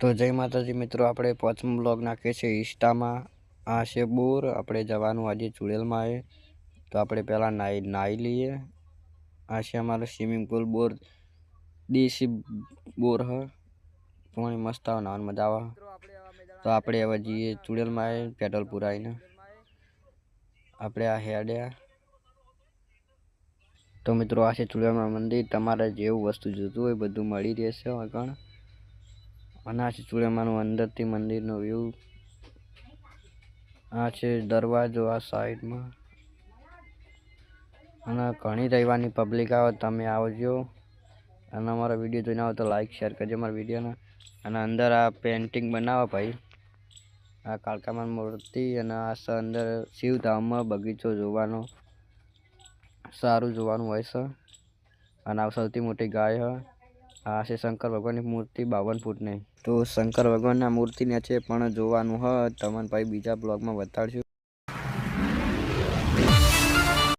તો જય માતાજી મિત્રો, આપણે પાંચમો બ્લોગ નાખીએ છીએ ઇન્સ્ટામાં. આ છે બોર. આપણે જવાનું આજે ચુડેલમાં આવે, તો આપણે પહેલાં નાહી લઈએ. આ છે અમારો સ્વિમિંગ પુલ બોર, દેશી બોર હ. પાણી મસ્ત આવે, નાવાની મજા આવે. તો આપણે હવે જઈએ ચુડેલમાં આવે પેટ્રોલ પુરાવીને. આપણે આ હેડ્યા. તો મિત્રો આ છે ચુડેલમાં મંદિર. તમારે જેવું વસ્તુ જોતું હોય બધું મળી રહેશે આગળ. અને આ છે ચુડેલમાનું અંદરથી મંદિરનો વ્યૂ. આ છે દરવાજો આ સાઈડમાં. અને ઘણી રવિવારની પબ્લિક આવે, તમે આવજો. અને અમારો વિડીયો જોઈને આવો તો લાઈક શેર કરજો અમારા વિડીયોને. અને અંદર આ પેન્ટિંગ બનાવો ભાઈ, આ કાળકામાન મૂર્તિ. અને આ અંદર શિવધામમાં બગીચો જોવાનો સારું જોવાનું હોય છે. અને આ સૌથી મોટી ગાય હ. આ છે શંકર ભગવાનની મૂર્તિ 52 ફૂટની. તો શંકર ભગવાનના મૂર્તિને છે પણ જોવાનું હ તમને ભાઈ બીજા બ્લોગમાં બતાડશું.